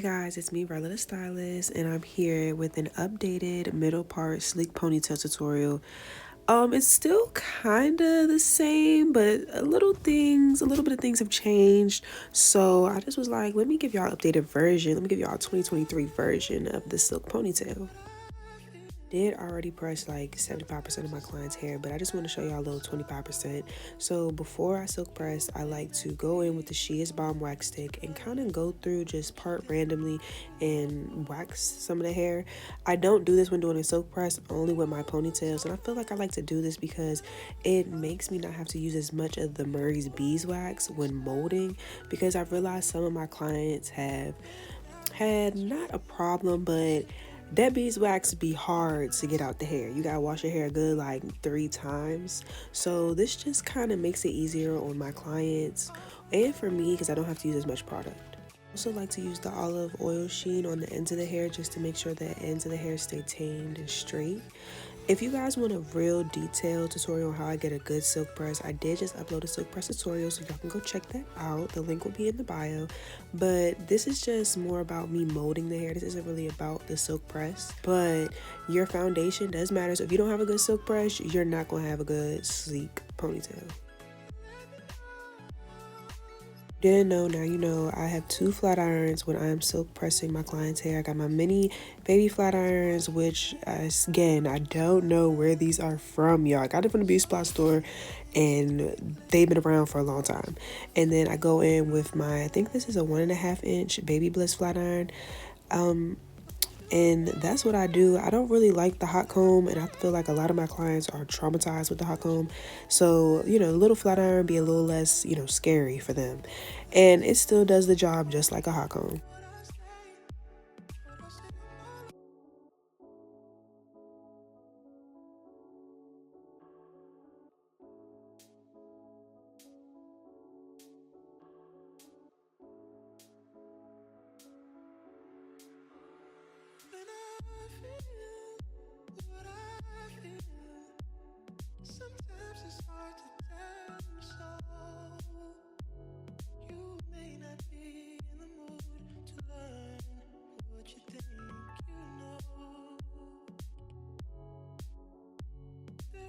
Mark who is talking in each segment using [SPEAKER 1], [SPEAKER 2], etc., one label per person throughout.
[SPEAKER 1] Hey guys, it's me, Rella the Stylist, and I'm here with an updated middle part sleek ponytail tutorial. It's still kind of the same, but a little bit of things have changed. So I just was like, let me give y'all an updated version. Let me give y'all a 2023 version of the silk ponytail. Did already press like 75% of my client's hair, but I just want to show y'all a little 25%. So before I silk press, I like to go in with the She Is Bomb wax stick and kind of go through just part randomly and wax some of the hair. I don't do this when doing a silk press, only with my ponytails, and I feel like I like to do this because it makes me not have to use as much of the Murray's beeswax when molding, because I've realized some of my clients have had not a problem, but that beeswax be hard to get out the hair. You gotta wash your hair good like 3 times. So this just kind of makes it easier on my clients and for me because I don't have to use as much product. I also like to use the olive oil sheen on the ends of the hair just to make sure the ends of the hair stay tamed and straight. If you guys want a real detailed tutorial on how I get a good silk press, I did just upload a silk press tutorial, so y'all can go check that out. The link will be in the bio. But this is just more about me molding the hair. This isn't really about the silk press. But your foundation does matter. So if you don't have a good silk press, you're not going to have a good sleek ponytail. Didn't know, now you know. I have 2 flat irons when I'm silk pressing my client's hair. I got my mini baby flat irons, which again, I don't know where these are from, y'all. I got it from the beauty supply store and they've been around for a long time. And then I go in with my, I think this is a 1.5 inch baby bliss flat iron. And that's what I do. I don't really like the hot comb, and I feel like a lot of my clients are traumatized with the hot comb. So, you know, a little flat iron be a little less, scary for them. And it still does the job just like a hot comb.
[SPEAKER 2] Sometimes it's hard to tell you so. You may not be in the mood to learn what you think you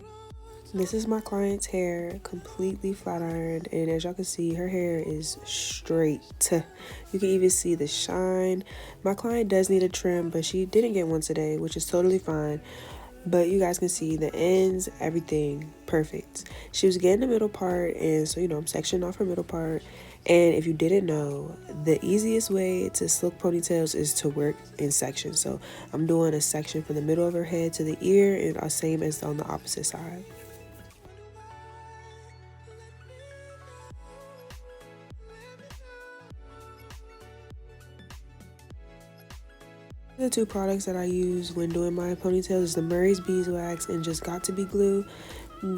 [SPEAKER 2] know.
[SPEAKER 1] This is my client's hair, completely flat ironed, and as y'all can see, her hair is straight. You can even see the shine. My client does need a trim, but she didn't get one today, which is totally fine. But you guys can see the ends, everything perfect. She was getting the middle part, and so I'm sectioning off her middle part. And if you didn't know, the easiest way to silk ponytails is to work in sections. So I'm doing a section from the middle of her head to the ear, and the same as on the opposite side. The 2 products that I use when doing my ponytails is the Murray's beeswax and just got to be glue.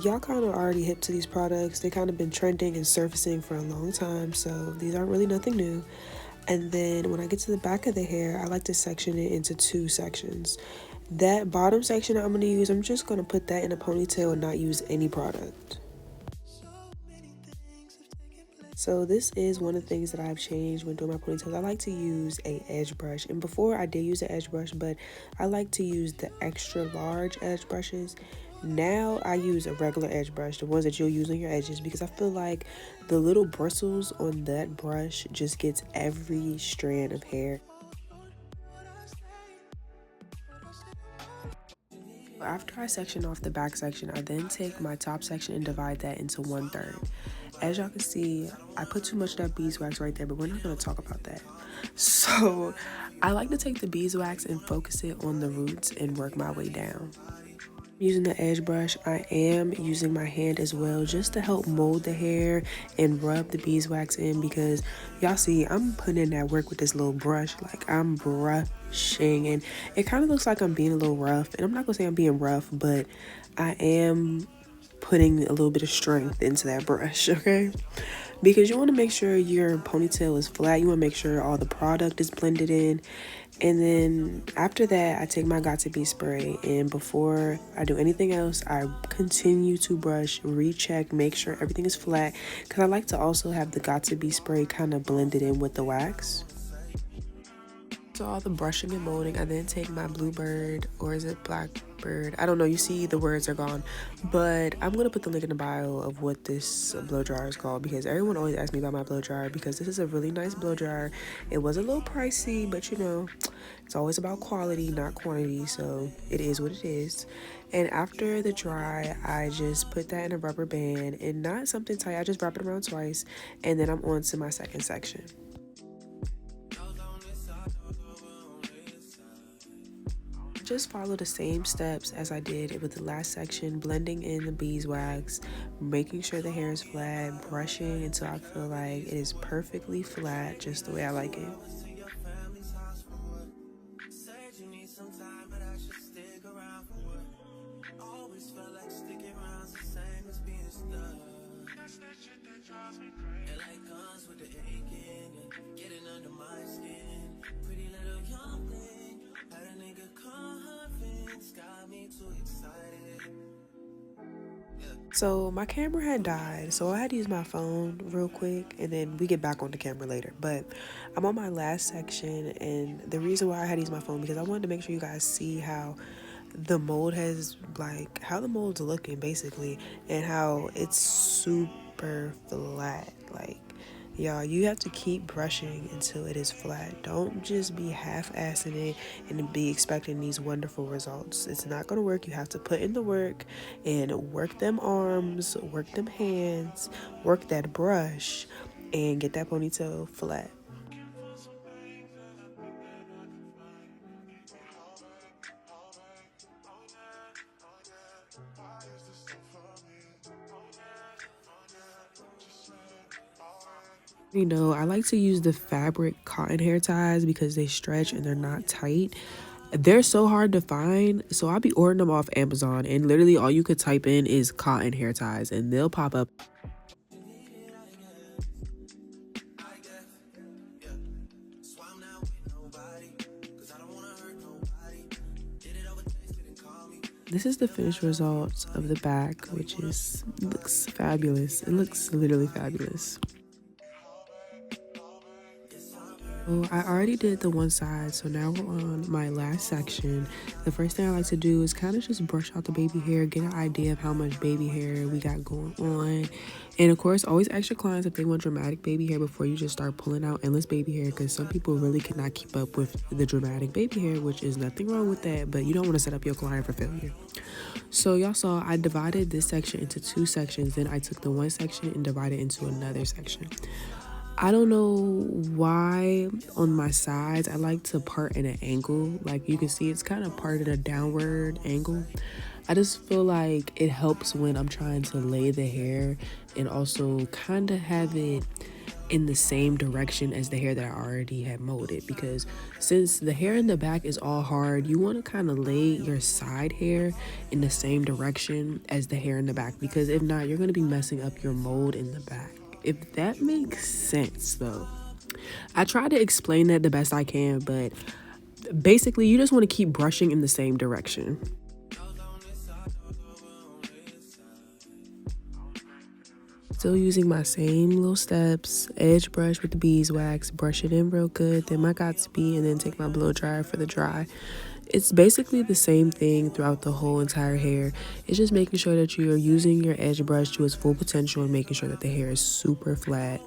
[SPEAKER 1] Y'all kind of already hip to these products. They kind of been trending and surfacing for a long time, so these aren't really nothing new. And then when I get to the back of the hair, I like to section it into 2 sections. That bottom section I'm going to use, I'm just going to put that in a ponytail and not use any product. So this is one of the things that I've changed when doing my ponytails. I like to use a edge brush, and before I did use an edge brush, but I like to use the extra large edge brushes. Now I use a regular edge brush, the ones that you'll use on your edges, because I feel like the little bristles on that brush just gets every strand of hair. After I section off the back section, I then take my top section and divide that into 1/3. As y'all can see, I put too much of that beeswax right there, but we're not going to talk about that. So I like to take the beeswax and focus it on the roots and work my way down. Using the edge brush, I am using my hand as well just to help mold the hair and rub the beeswax in, because y'all see I'm putting in that work with this little brush, like I'm brushing, and it kind of looks like I'm being a little rough, and I'm not gonna say I'm being rough, but I am putting a little bit of strength into that brush, okay? Because you want to make sure your ponytail is flat. You want to make sure all the product is blended in. And then after that, I take my Got2b spray, and before I do anything else, I continue to brush, recheck, make sure everything is flat, because I like to also have the Got2b spray kind of blended in with the wax. So all the brushing and molding, I then take my bluebird, or is it blackbird? I don't know. You see the words are gone, but I'm gonna put the link in the bio of what this blow dryer is called, because everyone always asks me about my blow dryer, because this is a really nice blow dryer. It was a little pricey, but you know, it's always about quality, not quantity. So it is what it is. And after the dry, I just put that in a rubber band, and not something tight. I just wrap it around twice, and then I'm on to my second section. Just follow the same steps as I did with the last section, blending in the beeswax, making sure the hair is flat, brushing until I feel like it is perfectly flat, just the way I like it. So my camera had died, so I had to use my phone real quick, and then we get back on the camera later. But I'm on my last section, and the reason why I had to use my phone, because I wanted to make sure you guys see how the mold has, like, how the mold's looking basically, and how it's super flat. Like, y'all, you have to keep brushing until it is flat. Don't just be half-assing it and be expecting these wonderful results. It's not gonna work. You have to put in the work and work them arms, work them hands, work that brush, and get that ponytail flat. You know, I like to use the fabric cotton hair ties because they stretch and they're not tight. They're so hard to find, so I'll be ordering them off Amazon, and literally all you could type in is cotton hair ties and they'll pop up. This is the finished results of the back, which is looks fabulous. It looks literally fabulous. Oh, I already did the one side, so now we're on my last section. The first thing I like to do is kind of just brush out the baby hair, get an idea of how much baby hair we got going on. And of course, always ask your clients if they want dramatic baby hair before you just start pulling out endless baby hair, because some people really cannot keep up with the dramatic baby hair, which is nothing wrong with that, but you don't want to set up your client for failure. So y'all saw I divided this section into two sections, then I took the one section and divided into another section. I don't know why on my sides I like to part in an angle. Like you can see, it's kind of parted a downward angle. I just feel like it helps when I'm trying to lay the hair and also kind of have it in the same direction as the hair that I already had molded, because since the hair in the back is all hard, you want to kind of lay your side hair in the same direction as the hair in the back, because if not, you're going to be messing up your mold in the back. If that makes sense though. I try to explain that the best I can, but basically you just want to keep brushing in the same direction. Still using my same little steps, edge brush with the beeswax, brush it in real good, then my Godspeed, and then take my blow dryer for the dry. It's basically the same thing throughout the whole entire hair. It's just making sure that you're using your edge brush to its full potential and making sure that the hair is super flat.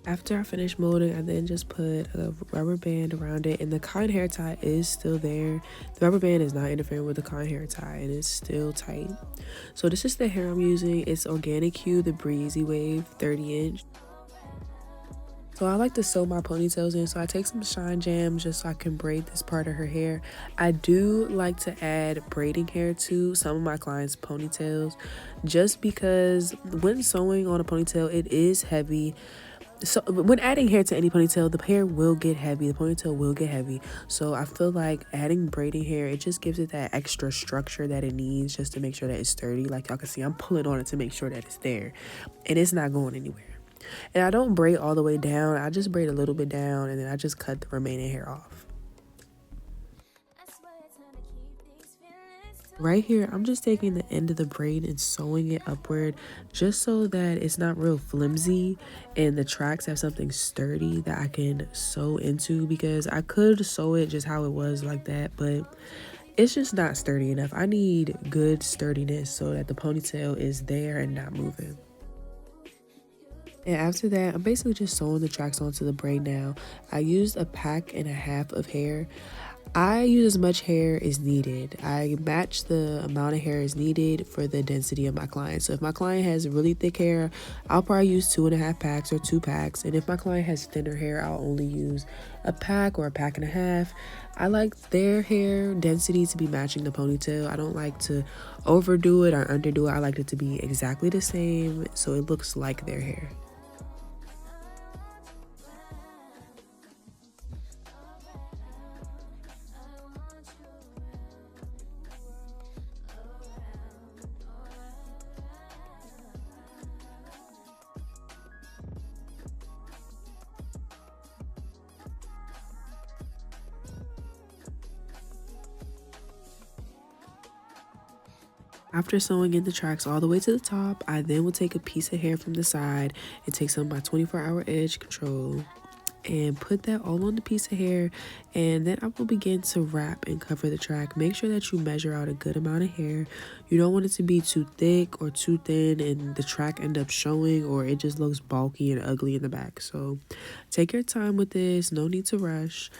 [SPEAKER 1] After I finish molding, I then just put a rubber band around it, and the cotton hair tie is still there. The rubber band is not interfering with the cotton hair tie, and it's still tight. So this is the hair I'm using. It's Organic Hue, the Breezy Wave 30-inch. So I like to sew my ponytails in, so I take some shine jam just so I can braid this part of her hair. I do like to add braiding hair to some of my clients' ponytails, just because when sewing on a ponytail, it is heavy. So when adding hair to any ponytail, the hair will get heavy, the ponytail will get heavy. So I feel like adding braiding hair, it just gives it that extra structure that it needs, just to make sure that it's sturdy. Like y'all can see, I'm pulling on it to make sure that it's there and it's not going anywhere. And I don't braid all the way down, I just braid a little bit down, and then I just cut the remaining hair off. Right here, I'm just taking the end of the braid and sewing it upward, just so that it's not real flimsy and the tracks have something sturdy that I can sew into, because I could sew it just how it was like that, but it's just not sturdy enough. I need good sturdiness so that the ponytail is there and not moving. And after that, I'm basically just sewing the tracks onto the braid now. I used a pack and a half of hair. I use as much hair as needed. I match the amount of hair as needed for the density of my client. So if my client has really thick hair, I'll probably use 2.5 packs or 2 packs. And if my client has thinner hair, I'll only use a pack or a pack and a half. I like their hair density to be matching the ponytail. I don't like to overdo it or underdo it. I like it to be exactly the same so it looks like their hair. After sewing in the tracks all the way to the top, I then will take a piece of hair from the side and take some of my 24-hour edge control and put that all on the piece of hair, and then I will begin to wrap and cover the track. Make sure that you measure out a good amount of hair. You don't want it to be too thick or too thin and the track end up showing, or it just looks bulky and ugly in the back. So take your time with this, no need to rush.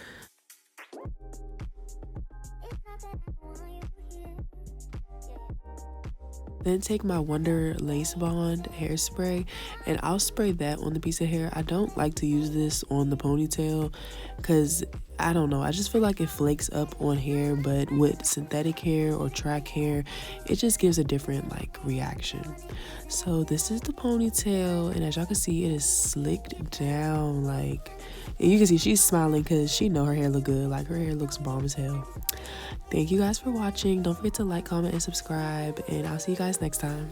[SPEAKER 1] Then take my Wonder Lace Bond hairspray and I'll spray that on the piece of hair. I don't like to use this on the ponytail because I don't know, I just feel like it flakes up on hair, but with synthetic hair or track hair, it just gives a different like reaction. So this is the ponytail, and as y'all can see, it is slicked down. Like, and you can see she's smiling because she know her hair look good. Like, her hair looks bomb as hell. Thank you guys for watching. Don't forget to like, comment, and subscribe, and I'll see you guys next time.